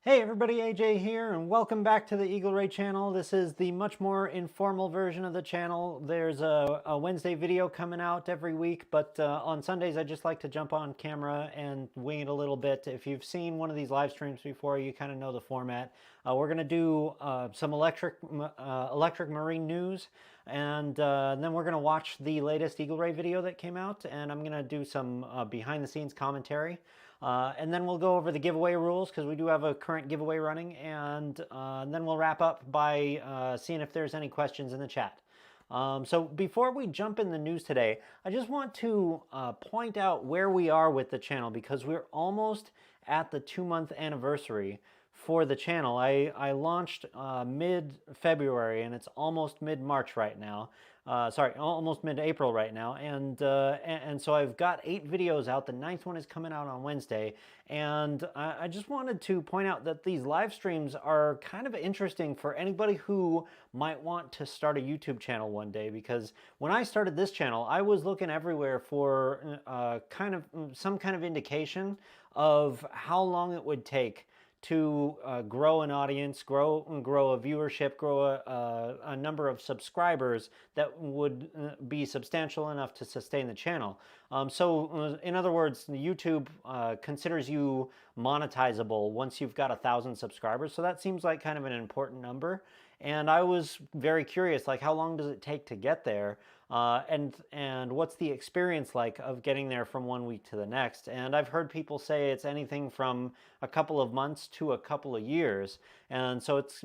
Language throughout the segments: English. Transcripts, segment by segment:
Hey everybody, AJ here, and welcome back to the Eagle Ray channel. This is the much more informal version of the channel. There's a Wednesday video coming out every week, but on Sundays I just like to jump on camera and wing it a little bit. If you've seen one of these live streams before, you kind of know the format. We're going to do some electric marine news, and then we're going to watch the latest Eagle Ray video that came out, and I'm going to do some behind-the-scenes commentary. And then we'll go over the giveaway rules because we do have a current giveaway running, and then we'll wrap up by seeing if there's any questions in the chat. So before we jump in the news today, I just want to point out where we are with the channel because we're almost at the 2-month anniversary for the channel. I launched mid-February and it's almost mid-March right now. Sorry, almost mid-April right now, and so I've got 8 videos out. The 9th one is coming out on Wednesday, and I just wanted to point out that these live streams are kind of interesting for anybody who might want to start a YouTube channel one day, because when I started this channel, I was looking everywhere for some kind of indication of how long it would take to grow an audience, grow a viewership, grow a number of subscribers that would be substantial enough to sustain the channel. So in other words, YouTube considers you monetizable once you've got 1,000 subscribers. So that seems like kind of an important number. And I was very curious, like, how long does it take to get there? And what's the experience like of getting there from one week to the next? And I've heard people say it's anything from a couple of months to a couple of years. And so it's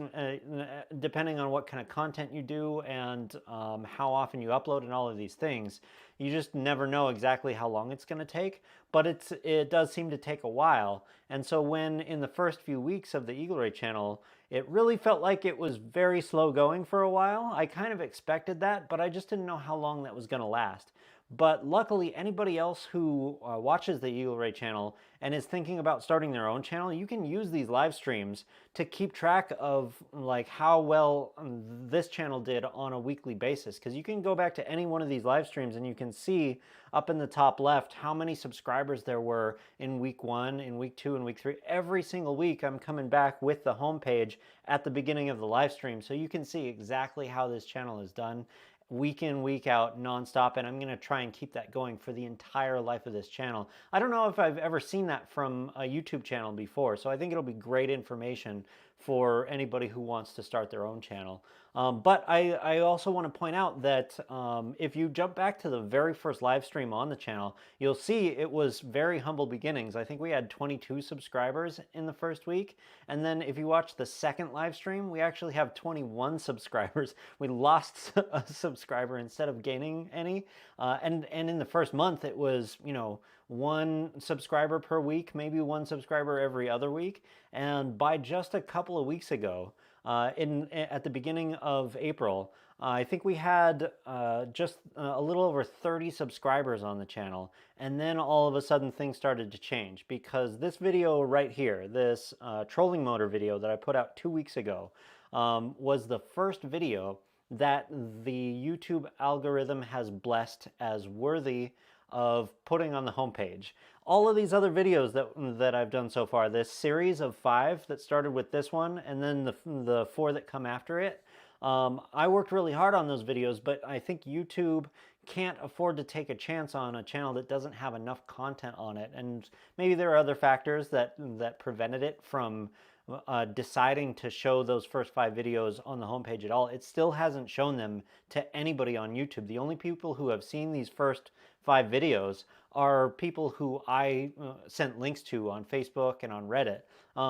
depending on what kind of content you do and how often you upload and all of these things. You just never know exactly how long it's going to take, but it does seem to take a while. And so when in the first few weeks of the Eagle Ray channel, it really felt like it was very slow going for a while. I kind of expected that, but I just didn't know how long that was going to last. But luckily, anybody else who watches the Eagle Ray channel and is thinking about starting their own channel, you can use these live streams to keep track of like how well this channel did on a weekly basis. Because you can go back to any one of these live streams and you can see up in the top left how many subscribers there were in week 1, in week 2, and week 3. Every single week I'm coming back with the homepage at the beginning of the live stream, so you can see exactly how this channel is done week in, week out, nonstop, and I'm going to try and keep that going for the entire life of this channel. I don't know if I've ever seen that from a YouTube channel before, so I think it'll be great information for anybody who wants to start their own channel. But I also want to point out that if you jump back to the very first live stream on the channel, you'll see it was very humble beginnings. I think we had 22 subscribers in the first week. And then if you watch the second live stream, we actually have 21 subscribers. We lost a subscriber instead of gaining any. And in the first month, it was, 1 subscriber per week, maybe 1 subscriber every other week. And by just a couple of weeks ago, at the beginning of April, I think we had just a little over 30 subscribers on the channel, and then all of a sudden things started to change because this video right here, this trolling motor video that I put out 2 weeks ago, was the first video that the YouTube algorithm has blessed as worthy of putting on the homepage. All of these other videos that I've done so far, this series of 5 that started with this one and then the 4 that come after it, I worked really hard on those videos, but I think YouTube can't afford to take a chance on a channel that doesn't have enough content on it. And maybe there are other factors that prevented it from deciding to show those first 5 videos on the homepage at all. It still hasn't shown them to anybody on YouTube. The only people who have seen these first 5 videos are people who I sent links to on Facebook and on Reddit.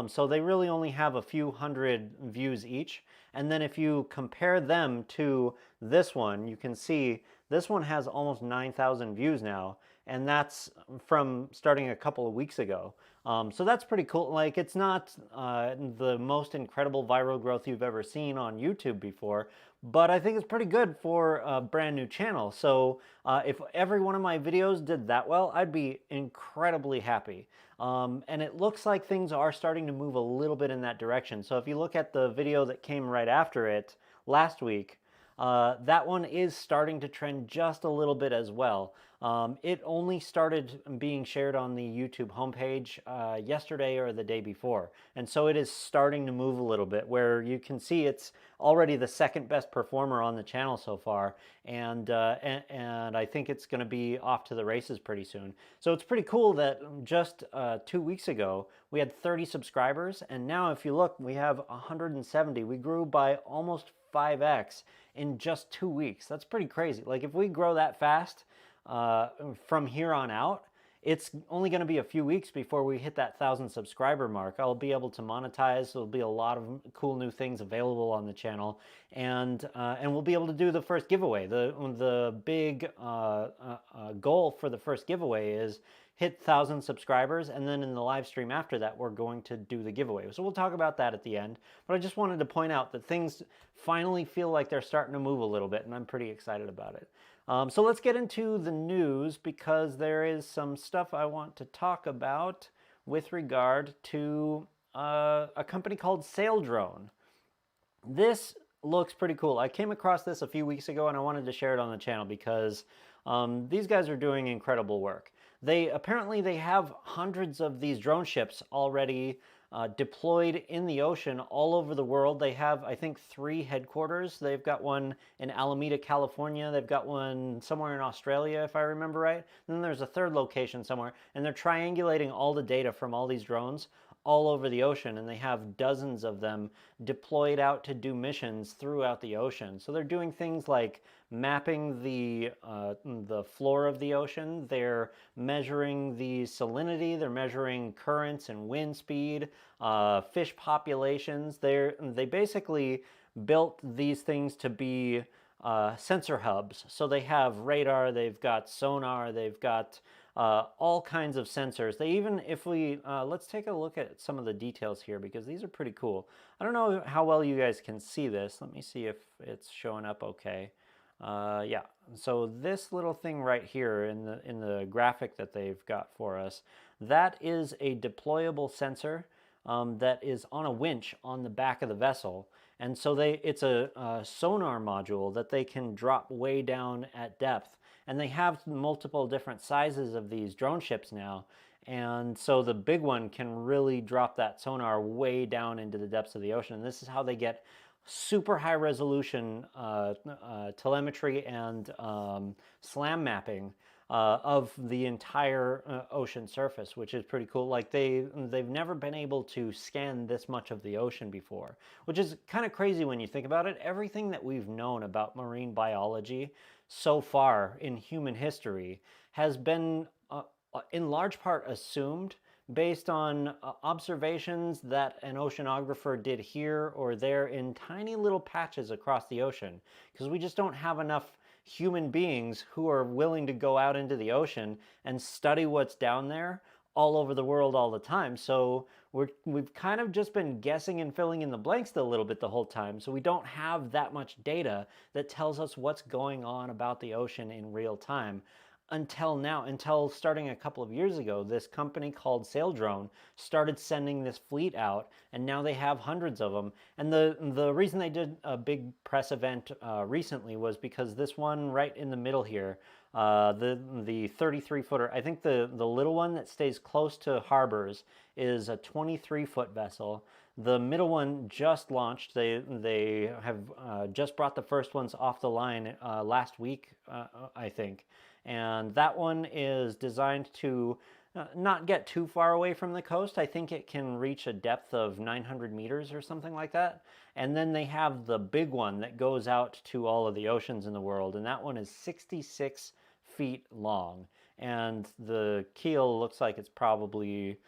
So they really only have a few hundred views each. And then if you compare them to this one, you can see this one has almost 9,000 views now. And that's from starting a couple of weeks ago. So that's pretty cool. Like, it's not the most incredible viral growth you've ever seen on YouTube before, but I think it's pretty good for a brand new channel. So if every one of my videos did that well, I'd be incredibly happy. And it looks like things are starting to move a little bit in that direction. So if you look at the video that came right after it last week, that one is starting to trend just a little bit as well. It only started being shared on the YouTube homepage yesterday or the day before. And so it is starting to move a little bit, where you can see it's already the second best performer on the channel so far. And I think it's going to be off to the races pretty soon. So it's pretty cool that just 2 weeks ago, we had 30 subscribers. And now if you look, we have 170. We grew by almost 5x in just 2 weeks. That's pretty crazy. Like if we grow that fast, from here on out, it's only going to be a few weeks before we hit that 1,000 subscriber mark. I'll be able to monetize. There'll be a lot of cool new things available on the channel, and we'll be able to do the first giveaway. The big goal for the first giveaway is hit 1,000 subscribers, and then in the live stream after that, we're going to do the giveaway. So we'll talk about that at the end. But I just wanted to point out that things finally feel like they're starting to move a little bit, and I'm pretty excited about it. So let's get into the news, because there is some stuff I want to talk about with regard to a company called Saildrone. This looks pretty cool. I came across this a few weeks ago and I wanted to share it on the channel because these guys are doing incredible work. Apparently they have hundreds of these drone ships already deployed in the ocean all over the world. They have, I think, 3 headquarters. They've got one in Alameda, California. They've got one somewhere in Australia, if I remember right. And then there's a third location somewhere. And they're triangulating all the data from all these drones all over the ocean, and they have dozens of them deployed out to do missions throughout the ocean. So they're doing things like mapping the floor of the ocean. They're measuring the salinity. They're measuring currents and wind speed, fish populations. They basically built these things to be sensor hubs. So they have radar, they've got sonar, they've got all kinds of sensors. They even, if we, let's take a look at some of the details here, because these are pretty cool. I don't know how well you guys can see this. Let me see if it's showing up okay. Yeah, so this little thing right here in the graphic that they've got for us, that is a deployable sensor that is on a winch on the back of the vessel. And so it's a sonar module that they can drop way down at depth. And they have multiple different sizes of these drone ships now. And so the big one can really drop that sonar way down into the depths of the ocean. And this is how they get super high resolution telemetry and SLAM mapping of the entire ocean surface, which is pretty cool. Like they've never been able to scan this much of the ocean before, which is kind of crazy when you think about it. Everything that we've known about marine biology so far in human history has been in large part assumed based on observations that an oceanographer did here or there in tiny little patches across the ocean, because we just don't have enough human beings who are willing to go out into the ocean and study what's down there all over the world all the time. So we've kind of just been guessing and filling in the blanks a little bit the whole time. So we don't have that much data that tells us what's going on about the ocean in real time. Until now, until starting a couple of years ago, this company called Saildrone started sending this fleet out, and now they have hundreds of them. And the reason they did a big press event recently was because this one right in the middle here, the 33-footer, I think the little one that stays close to harbors is a 23-foot vessel. The middle one just launched. They have just brought the first ones off the line last week, I think. And that one is designed to not get too far away from the coast. I think it can reach a depth of 900 meters or something like that. And then they have the big one that goes out to all of the oceans in the world, and that one is 66 feet long. And the keel looks like it's probably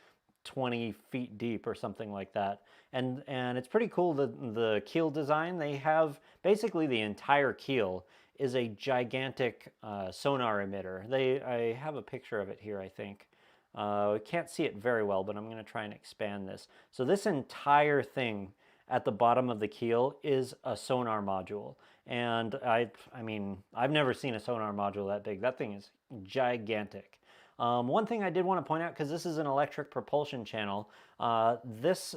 20 feet deep or something like that. And it's pretty cool, the keel design. They have basically the entire keel is a gigantic sonar emitter. I have a picture of it here, I think. I can't see it very well, but I'm going to try and expand this. So this entire thing at the bottom of the keel is a sonar module. And I mean, I've never seen a sonar module that big. That thing is gigantic. One thing I did want to point out, because this is an electric propulsion channel, this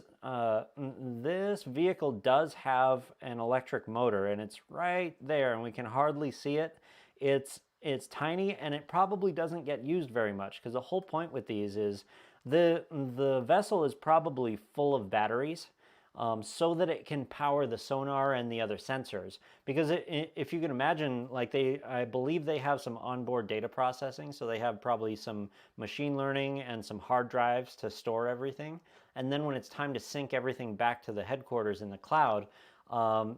vehicle does have an electric motor, and it's right there, and we can hardly see it. It's it's tiny and it probably doesn't get used very much, because the whole point with these is the vessel is probably full of batteries, so that it can power the sonar and the other sensors. Because if you can imagine, like I believe they have some onboard data processing, so they have probably some machine learning and some hard drives to store everything. And then when it's time to sync everything back to the headquarters in the cloud,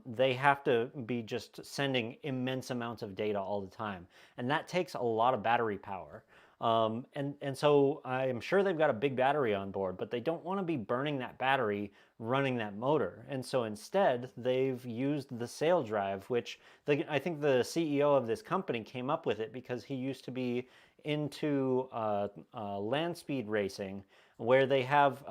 they have to be just sending immense amounts of data all the time. And that takes a lot of battery power. And so I'm sure they've got a big battery on board, but they don't want to be burning that battery running that motor. And so instead, they've used the sail drive, which I think the CEO of this company came up with it because he used to be into land speed racing, where they have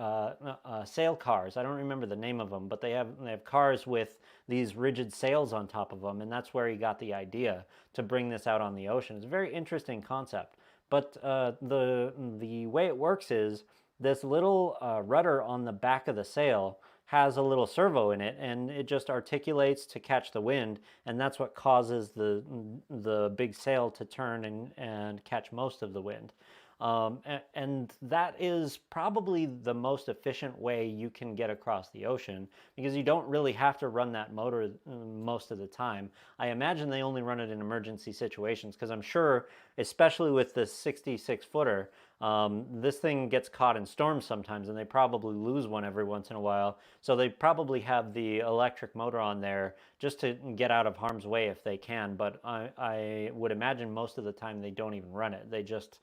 sail cars. I don't remember the name of them, but they have cars with these rigid sails on top of them, and that's where he got the idea to bring this out on the ocean. It's a very interesting concept. But the way it works is this little rudder on the back of the sail has a little servo in it, and it just articulates to catch the wind, and that's what causes the big sail to turn and catch most of the wind. And that is probably the most efficient way you can get across the ocean, because you don't really have to run that motor most of the time. I imagine they only run it in emergency situations, because I'm sure, especially with this 66-footer, this thing gets caught in storms sometimes, and they probably lose one every once in a while. So they probably have the electric motor on there just to get out of harm's way if they can. But I would imagine most of the time they don't even run it. They just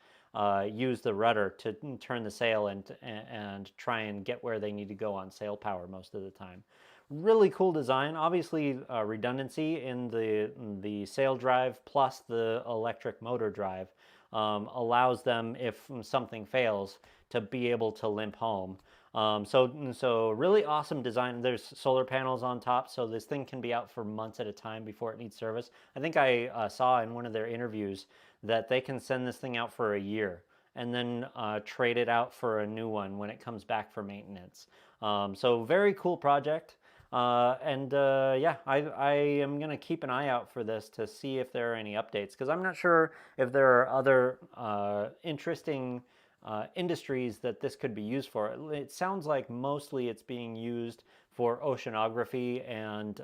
use the rudder to turn the sail and try and get where they need to go on sail power most of the time. Really cool design. Obviously, redundancy in the sail drive plus the electric motor drive allows them, if something fails, to be able to limp home. So really awesome design. There's solar panels on top, so this thing can be out for months at a time before it needs service. I think I saw in one of their interviews that they can send this thing out for a year and then trade it out for a new one when it comes back for maintenance. So very cool project. Yeah, I am going to keep an eye out for this to see if there are any updates, because I'm not sure if there are other interesting industries that this could be used for. It sounds like mostly it's being used for oceanography and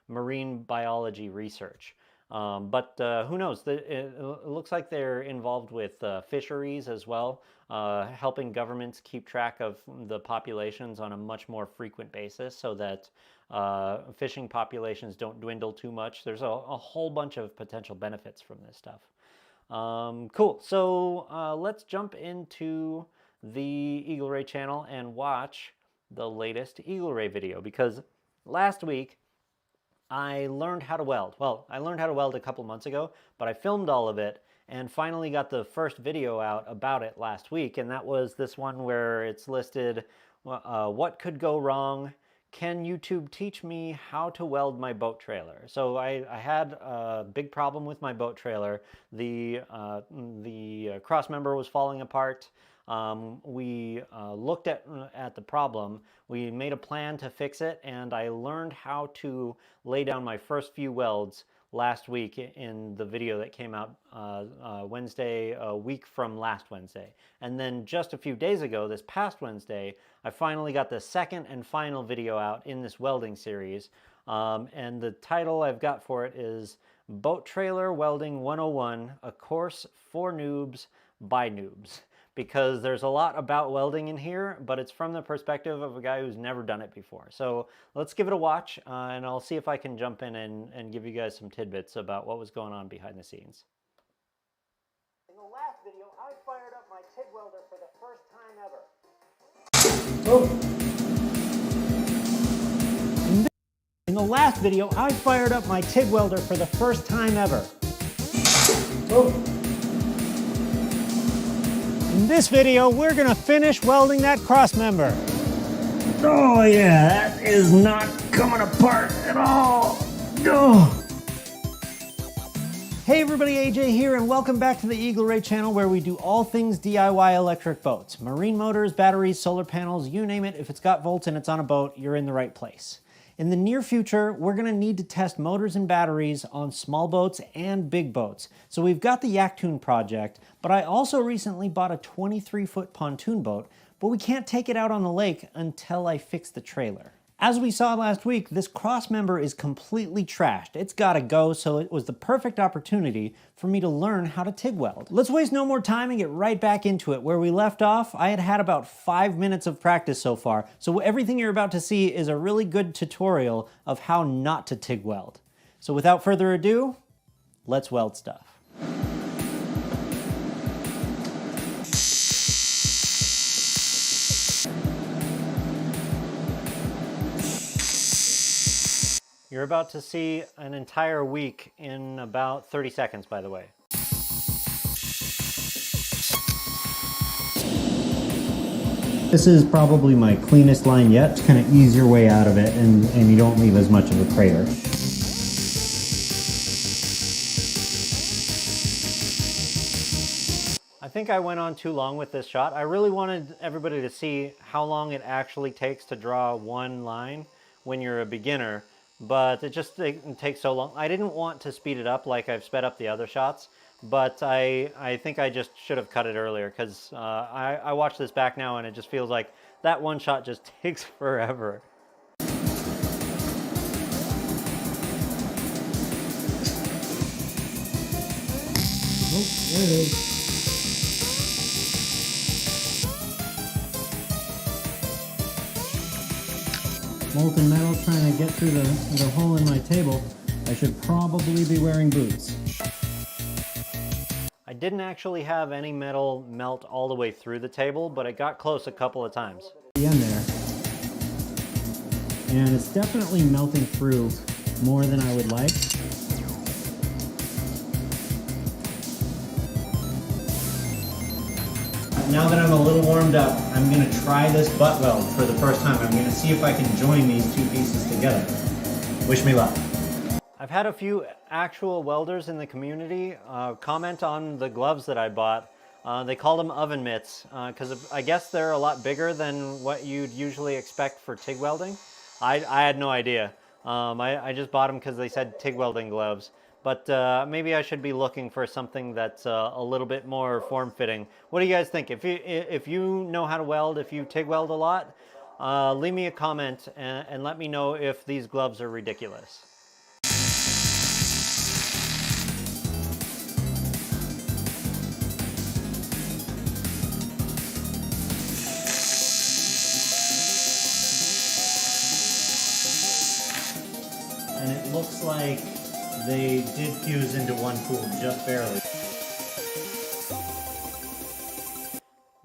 marine biology research. But who knows? It looks like they're involved with fisheries as well, helping governments keep track of the populations on a much more frequent basis, so that fishing populations don't dwindle too much. There's a whole bunch of potential benefits from this stuff. Cool. So let's jump into the Eagle Ray channel and watch the latest Eagle Ray video, because last week I learned how to weld. Well, I learned how to weld a couple months ago, but I filmed all of it and finally got the first video out about it last week, and that was this one where it's listed, what could go wrong? Can YouTube teach me how to weld my boat trailer? So I had a big problem with my boat trailer. The cross member was falling apart. We looked at the problem. We made a plan to fix it, and I learned how to lay down my first few welds last week in the video that came out Wednesday, a week from last Wednesday. And then just a few days ago, this past Wednesday, I finally got the second and final video out in this welding series. And the title I've got for it is Boat Trailer Welding 101, a course for noobs by noobs. Because there's a lot about welding in here, but it's from the perspective of a guy who's never done it before. So let's give it a watch, and I'll see if I can jump in and give you guys some tidbits about what was going on behind the scenes. In the last video, I fired up my TIG welder for the first time ever. Oh. In the last video, I fired up my TIG welder for the first time ever. Oh. In this video, we're gonna finish welding that cross member. Oh yeah, that is not coming apart at all. Oh. Hey everybody, AJ here, and welcome back to the Eagle Ray channel, where we do all things DIY electric boats. Marine motors, batteries, solar panels, you name it. If it's got volts and it's on a boat, you're in the right place. In the near future, we're gonna need to test motors and batteries on small boats and big boats. So we've got the Yaktoon project, but I also recently bought a 23-foot pontoon boat, but we can't take it out on the lake until I fix the trailer. As we saw last week, this cross member is completely trashed. It's gotta go, so it was the perfect opportunity for me to learn how to TIG weld. Let's waste no more time and get right back into it. Where we left off, I had about 5 minutes of practice so far, so everything you're about to see is a really good tutorial of how not to TIG weld. So without further ado, let's weld stuff. You're about to see an entire week in about 30 seconds, by the way. This is probably my cleanest line yet to kind of ease your way out of it and you don't leave as much of a crater. I think I went on too long with this shot. I really wanted everybody to see how long it actually takes to draw one line when you're a beginner. But it just takes so long. I didn't want to speed it up like I've sped up the other shots, but I think I just should have cut it earlier because I watch this back now and it just feels like that one shot just takes forever. Oh, there it is. Molten metal trying to get through the hole in my table. I should probably be wearing boots. I didn't actually have any metal melt all the way through the table, but it got close a couple of times. The end there. And it's definitely melting through more than I would like. Now that I'm a little warmed up, I'm going to try this butt weld for the first time. I'm going to see if I can join these two pieces together. Wish me luck. I've had a few actual welders in the community comment on the gloves that I bought. They call them oven mitts because I guess they're a lot bigger than what you'd usually expect for TIG welding. I had no idea. I just bought them because they said TIG welding gloves. But maybe I should be looking for something that's a little bit more form-fitting. What do you guys think? If you know how to weld, if you TIG weld a lot, leave me a comment and let me know if these gloves are ridiculous. And it looks like they did fuse into one pool, just barely.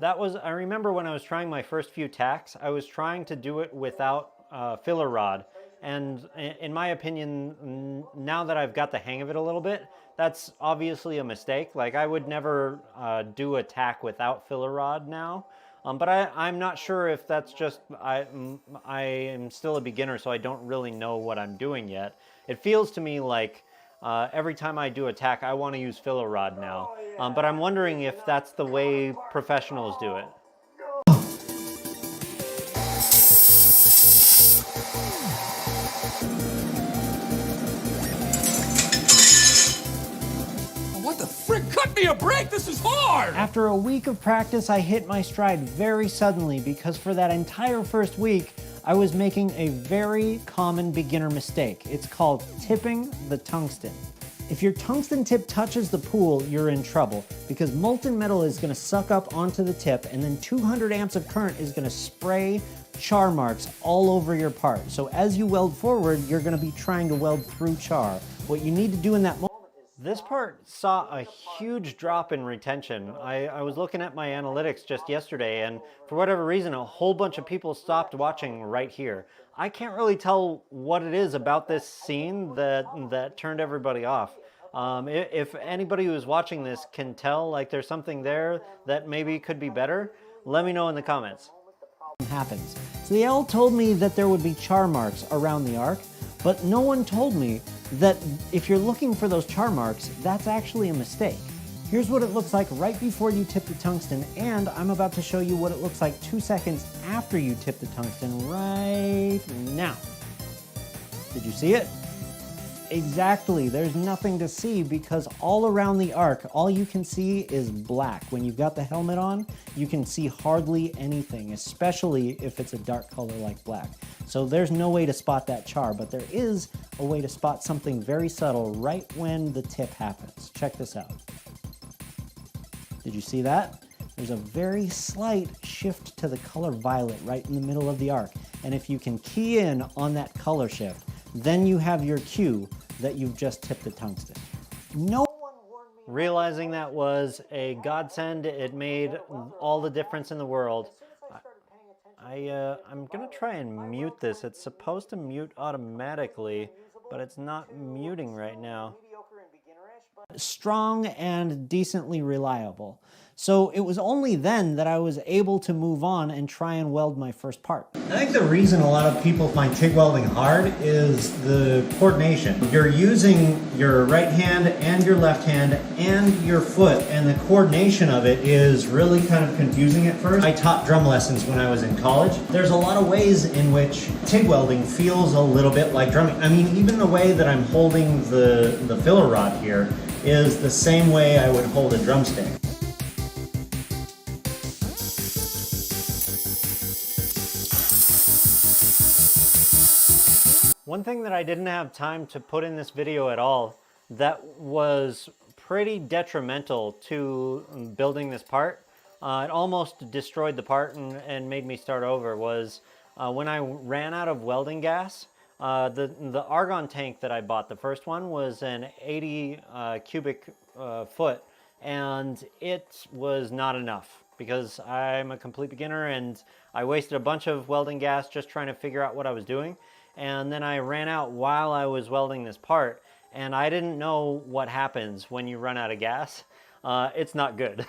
I remember when I was trying my first few tacks, I was trying to do it without filler rod. And in my opinion, now that I've got the hang of it a little bit, that's obviously a mistake. Like I would never do a tack without filler rod now. But I'm not sure if that's just, I am still a beginner, so I don't really know what I'm doing yet. It feels to me like every time I do a tack, I want to use filler rod now. But I'm wondering if that's the way professionals do it. What the frick? Cut me a break! This is hard! After a week of practice, I hit my stride very suddenly because for that entire first week, I was making a very common beginner mistake. It's called tipping the tungsten. If your tungsten tip touches the pool, you're in trouble because molten metal is going to suck up onto the tip and then 200 amps of current is going to spray char marks all over your part. So as you weld forward, you're going to be trying to weld through char. What you need to do in that moment is this part saw a huge drop in retention. I was looking at my analytics just yesterday and for whatever reason, a whole bunch of people stopped watching right here. I can't really tell what it is about this scene that turned everybody off. If anybody who's watching this can tell like there's something there that maybe could be better, let me know in the comments. Happens. So the L told me that there would be char marks around the arc, but no one told me that if you're looking for those char marks, that's actually a mistake. Here's what it looks like right before you tip the tungsten, and I'm about to show you what it looks like 2 seconds after you tip the tungsten right now. Did you see it? Exactly, there's nothing to see because all around the arc, all you can see is black. When you've got the helmet on, you can see hardly anything, especially if it's a dark color like black. So there's no way to spot that char, but there is a way to spot something very subtle right when the tip happens. Check this out. Did you see that? There's a very slight shift to the color violet right in the middle of the arc. And if you can key in on that color shift, then you have your cue that you've just tipped the tungsten. No one warned me. Realizing that was a godsend, it made all the difference in the world. I'm gonna try and mute this. It's supposed to mute automatically, but it's not muting right now. Strong and decently reliable. So it was only then that I was able to move on and try and weld my first part. I think the reason a lot of people find TIG welding hard is the coordination. You're using your right hand and your left hand and your foot, and the coordination of it is really kind of confusing at first. I taught drum lessons when I was in college. There's a lot of ways in which TIG welding feels a little bit like drumming. I mean, even the way that I'm holding the filler rod here is the same way I would hold a drumstick. One thing that I didn't have time to put in this video at all that was pretty detrimental to building this part, it almost destroyed the part and made me start over, was when I ran out of welding gas. The argon tank that I bought, the first one, was an 80 cubic foot, and it was not enough because I'm a complete beginner and I wasted a bunch of welding gas just trying to figure out what I was doing. And then I ran out while I was welding this part, and I didn't know what happens when you run out of gas. It's not good.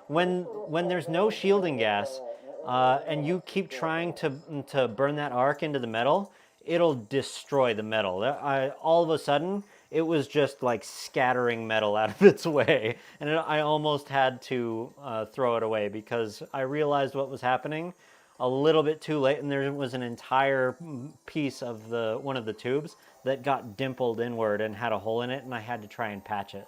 When there's no shielding gas and you keep trying to burn that arc into the metal, it'll destroy the metal. All of a sudden, it was just like scattering metal out of its way, and I almost had to throw it away because I realized what was happening a little bit too late, and there was an entire piece of one of the tubes that got dimpled inward and had a hole in it, and I had to try and patch it.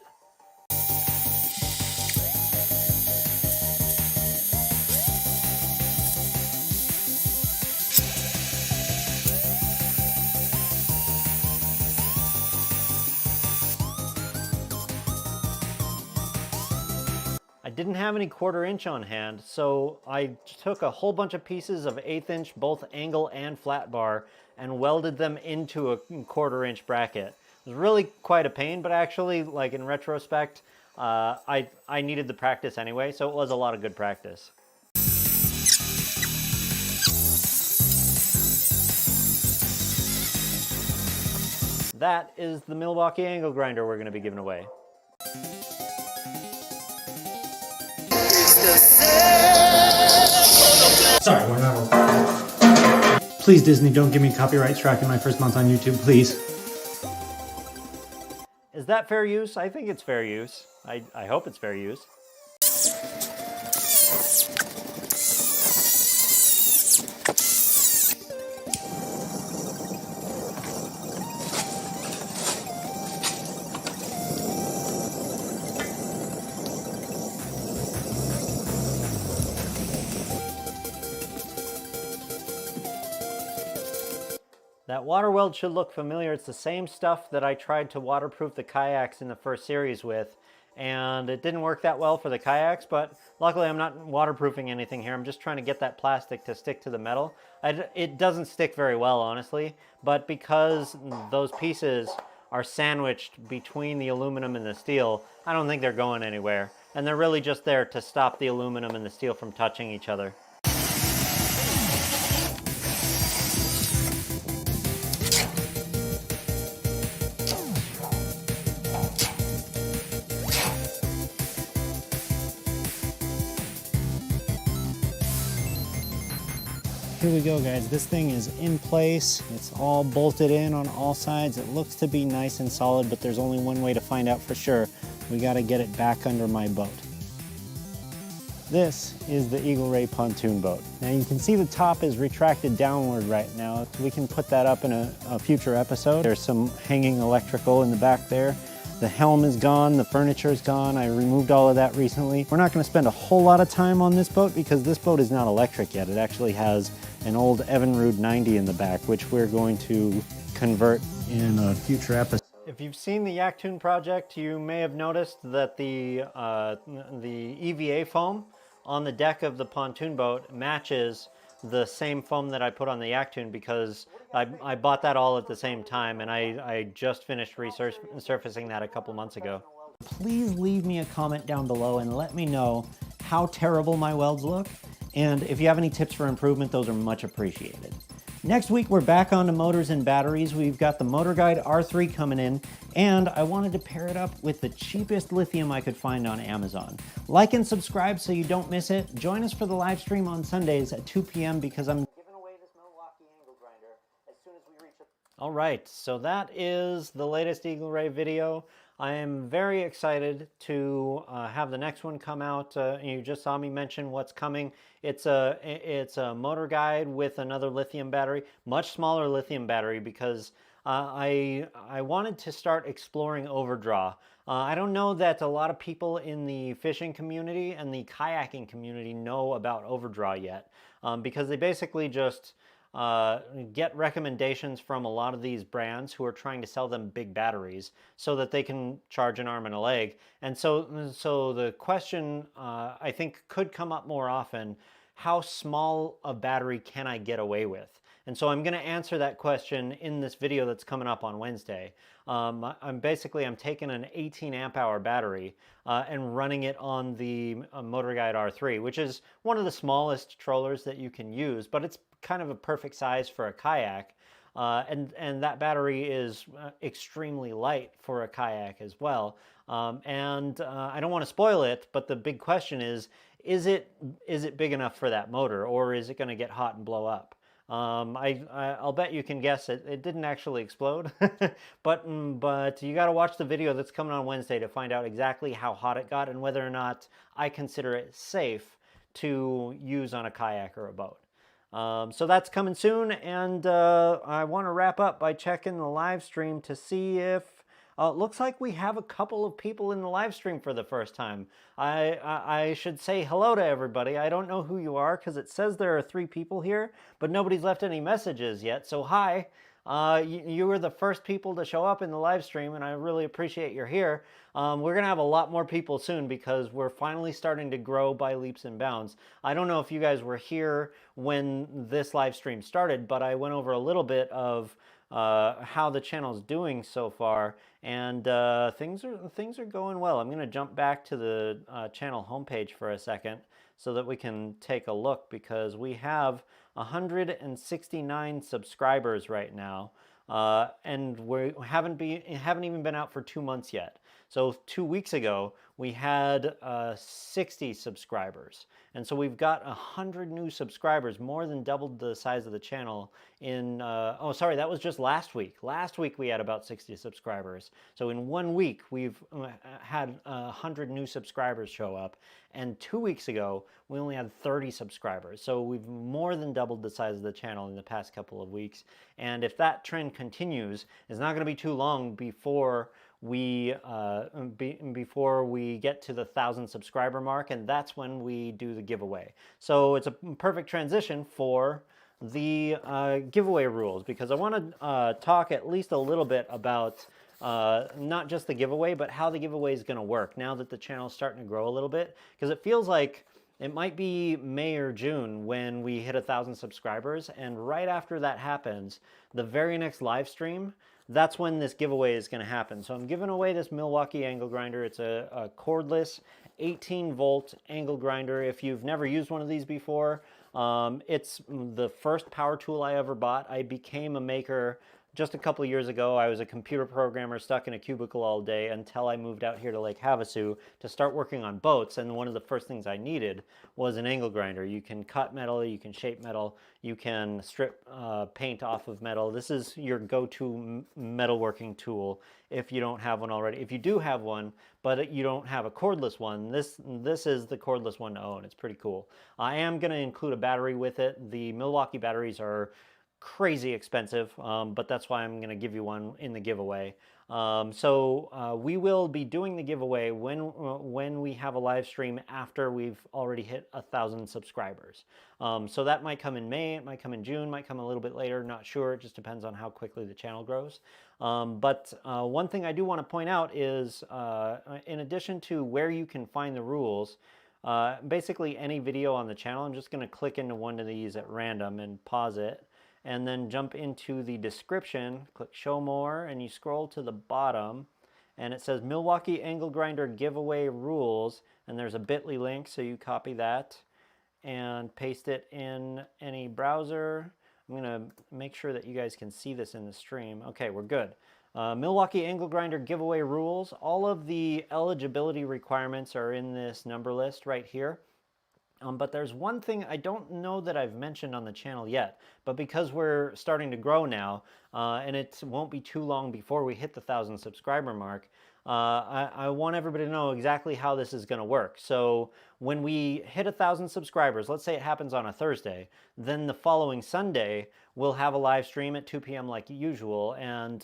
I didn't have any 1/4 inch on hand, so I took a whole bunch of pieces of 1/8 inch, both angle and flat bar, and welded them into a 1/4 inch bracket. It was really quite a pain, but actually, like in retrospect, I needed the practice anyway, so it was a lot of good practice. That is the Milwaukee angle grinder we're going to be giving away. Sorry, we're not recording. Please, Disney, don't give me copyright strike in my first month on YouTube, please. Is that fair use? I think it's fair use. I hope it's fair use. That water weld should look familiar. It's the same stuff that I tried to waterproof the kayaks in the first series with, and it didn't work that well for the kayaks, but luckily I'm not waterproofing anything here. I'm just trying to get that plastic to stick to the metal. It doesn't stick very well, honestly, but because those pieces are sandwiched between the aluminum and the steel, I don't think they're going anywhere, and they're really just there to stop the aluminum and the steel from touching each other. Here we go, guys. This thing is in place. It's all bolted in on all sides. It looks to be nice and solid, but there's only one way to find out for sure. We got to get it back under my boat. This is the Eagle Ray pontoon boat. Now you can see the top is retracted downward right now. We can put that up in a future episode. There's some hanging electrical in the back there. The helm is gone, the furniture is gone. I removed all of that recently. We're not going to spend a whole lot of time on this boat because this boat is not electric yet. It actually has an old Evinrude 90 in the back, which we're going to convert in a future episode. If you've seen the Yaktoon project, you may have noticed that the EVA foam on the deck of the pontoon boat matches the same foam that I put on the Yaktoon because I bought that all at the same time, and I just finished resurfacing that a couple months ago. Please leave me a comment down below and let me know how terrible my welds look, and if you have any tips for improvement, those are much appreciated. Next week, we're back onto motors and batteries. We've got the Motor Guide R3 coming in, and I wanted to pair it up with the cheapest lithium I could find on Amazon. Like and subscribe so you don't miss it. Join us for the live stream on Sundays at 2 p.m. because I'm giving away this Milwaukee angle grinder as soon as we reach it. All right, so that is the latest Eagle Ray video. I am very excited to have the next one come out. You just saw me mention what's coming. It's a motor guide with another lithium battery, much smaller lithium battery, because I wanted to start exploring overdraw. I don't know that a lot of people in the fishing community and the kayaking community know about overdraw yet, because they basically just get recommendations from a lot of these brands who are trying to sell them big batteries so that they can charge an arm and a leg. And so the question I think could come up more often: how small a battery can I get away with? And so I'm going to answer that question in this video that's coming up on Wednesday. I'm taking an 18 amp hour battery and running it on the Motor Guide R3, which is one of the smallest trollers that you can use, but it's kind of a perfect size for a kayak. And that battery is extremely light for a kayak as well. I don't want to spoil it, but the big question is it big enough for that motor, or is it going to get hot and blow up? I'll bet you can guess it didn't actually explode, but you got to watch the video that's coming on Wednesday to find out exactly how hot it got and whether or not I consider it safe to use on a kayak or a boat. So that's coming soon, and I want to wrap up by checking the live stream to see if looks like we have a couple of people in the live stream for the first time. I should say hello to everybody. I don't know who you are because it says there are 3 people here, but nobody's left any messages yet. So hi, you were the first people to show up in the live stream, and I really appreciate you're here. We're going to have a lot more people soon because we're finally starting to grow by leaps and bounds. I don't know if you guys were here when this live stream started, but I went over a little bit of how the channel's doing so far, and things are going well. I'm going to jump back to the channel homepage for a second so that we can take a look, because we have 169 subscribers right now, and we haven't even been out for 2 months yet. So 2 weeks ago we had 60 subscribers, and so we've got 100 new subscribers, more than doubled the size of the channel in oh sorry, that was just last week. Last week we had about 60 subscribers. So in 1 week we've had 100 new subscribers show up, and 2 weeks ago we only had 30 subscribers. So we've more than doubled the size of the channel in the past couple of weeks, and if that trend continues, it's not going to be too long before we get to the 1,000 subscriber mark, and that's when we do the giveaway. So it's a perfect transition for the giveaway rules, because I want to talk at least a little bit about not just the giveaway, but how the giveaway is going to work now that the channel is starting to grow a little bit, because it feels like it might be May or June when we hit 1,000 subscribers, and right after that happens, the very next live stream, that's when this giveaway is going to happen. So I'm giving away this Milwaukee angle grinder. It's a cordless 18-volt angle grinder. If you've never used one of these before, it's the first power tool I ever bought. I became a maker just a couple of years ago, I was a computer programmer stuck in a cubicle all day until I moved out here to Lake Havasu to start working on boats. And one of the first things I needed was an angle grinder. You can cut metal, you can shape metal, you can strip paint off of metal. This is your go-to metalworking tool if you don't have one already. If you do have one, but you don't have a cordless one, this is the cordless one to own. It's pretty cool. I am going to include a battery with it. The Milwaukee batteries are crazy expensive, but that's why I'm going to give you one in the giveaway. So we will be doing the giveaway when we have a live stream after we've already hit 1,000 subscribers. So that might come in May, it might come in June, might come a little bit later, not sure. It just depends on how quickly the channel grows. But one thing I do want to point out is in addition to where you can find the rules, basically any video on the channel, I'm just going to click into one of these at random and pause it, and then jump into the description, click show more, and you scroll to the bottom, and it says Milwaukee Angle Grinder Giveaway Rules, and there's a bit.ly link, so you copy that and paste it in any browser. I'm gonna make sure that you guys can see this in the stream. Okay, we're good. Milwaukee Angle Grinder Giveaway Rules. All of the eligibility requirements are in this number list right here. But there's one thing I don't know that I've mentioned on the channel yet, but because we're starting to grow now, and it won't be too long before we hit the 1,000 subscriber mark, I want everybody to know exactly how this is going to work. So when we hit 1,000 subscribers, let's say it happens on a Thursday, then the following Sunday, we'll have a live stream at 2 p.m. like usual, and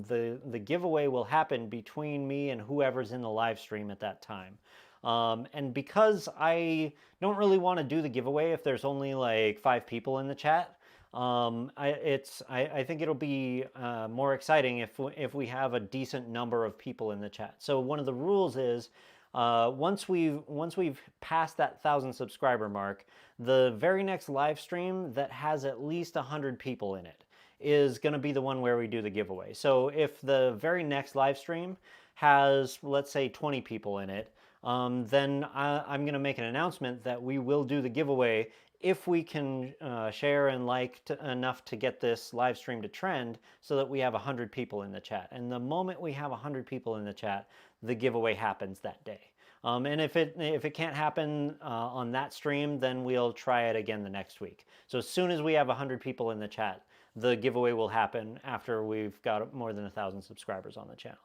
the giveaway will happen between me and whoever's in the live stream at that time. And because I don't really want to do the giveaway if there's only like 5 people in the chat, I think it'll be more exciting if we have a decent number of people in the chat. So one of the rules is once we've passed that 1,000 subscriber mark, the very next live stream that has at least 100 people in it is going to be the one where we do the giveaway. So if the very next live stream has, let's say, 20 people in it, then I'm going to make an announcement that we will do the giveaway if we can share and like enough to get this live stream to trend so that we have 100 people in the chat. And the moment we have 100 people in the chat, the giveaway happens that day. And if it can't happen on that stream, then we'll try it again the next week. So as soon as we have 100 people in the chat, the giveaway will happen after we've got more than 1,000 subscribers on the channel.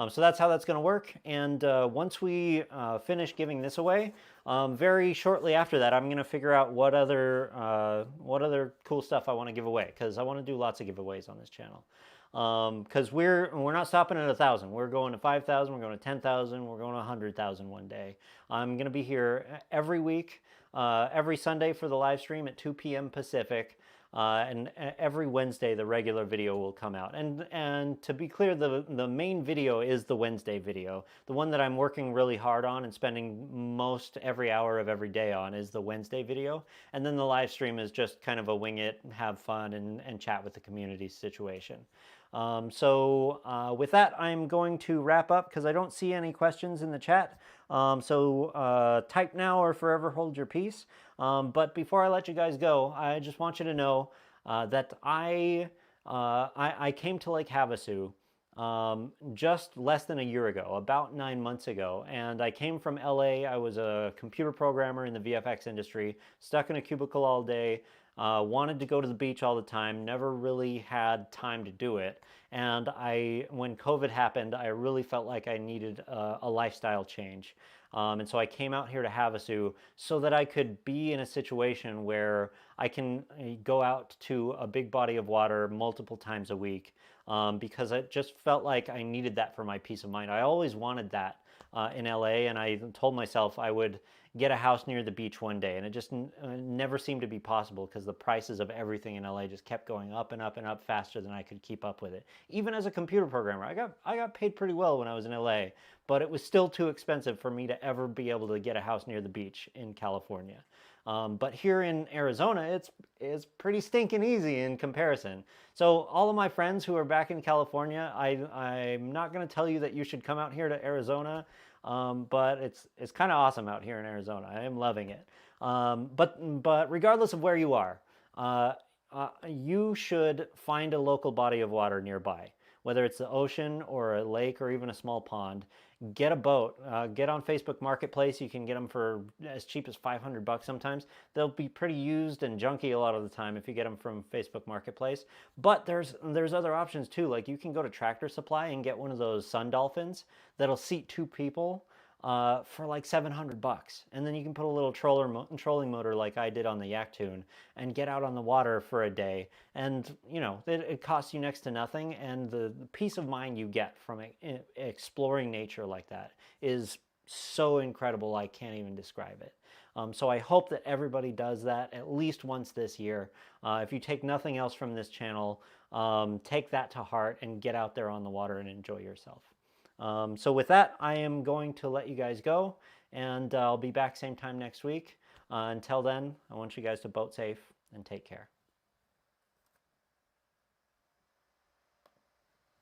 So that's how that's going to work. And once we finish giving this away, very shortly after that, I'm going to figure out what other cool stuff I want to give away, because I want to do lots of giveaways on this channel. Because we're not stopping at 1,000. We're going to 5,000. We're going to 10,000. We're going to 100,000 one day. I'm going to be here every week, every Sunday for the live stream at 2 p.m. Pacific. And every Wednesday the regular video will come out. And to be clear, the main video is the Wednesday video. The one that I'm working really hard on and spending most every hour of every day on is the Wednesday video. And then the live stream is just kind of a wing it, have fun, and chat with the community situation. So with that, I'm going to wrap up because I don't see any questions in the chat. So type now or forever hold your peace. But before I let you guys go, I just want you to know that I came to Lake Havasu just less than a year ago, about 9 months ago. And I came from LA. I was a computer programmer in the VFX industry, stuck in a cubicle all day. Wanted to go to the beach all the time, never really had time to do it. And when COVID happened, I really felt like I needed a lifestyle change. And so I came out here to Havasu so that I could be in a situation where I can go out to a big body of water multiple times a week, because I just felt like I needed that for my peace of mind. I always wanted that in LA, and I told myself I would get a house near the beach one day, and it just never seemed to be possible because the prices of everything in LA just kept going up and up and up faster than I could keep up with it. Even as a computer programmer, I got paid pretty well when I was in LA, but it was still too expensive for me to ever be able to get a house near the beach in California. But here in Arizona, it's pretty stinking easy in comparison. So all of my friends who are back in California, I'm not going to tell you that you should come out here to Arizona, but it's kind of awesome out here in Arizona. I am loving it. But regardless of where you are, you should find a local body of water nearby, whether it's the ocean or a lake or even a small pond. Get a boat, get on Facebook Marketplace. You can get them for as cheap as $500 sometimes. They'll be pretty used and junky a lot of the time if you get them from Facebook Marketplace. But there's other options too. Like you can go to Tractor Supply and get one of those Sun Dolphins that'll seat 2 people for like $700, and then you can put a little trolling motor like I did on the Yaktoon and get out on the water for a day. And you know, it costs you next to nothing, and the peace of mind you get from exploring nature like that is so incredible. I can't even describe it. So I hope that everybody does that at least once this year. If you take nothing else from this channel, take that to heart and get out there on the water and enjoy yourself. So with that, I am going to let you guys go, and I'll be back same time next week. Until then, I want you guys to boat safe and take care.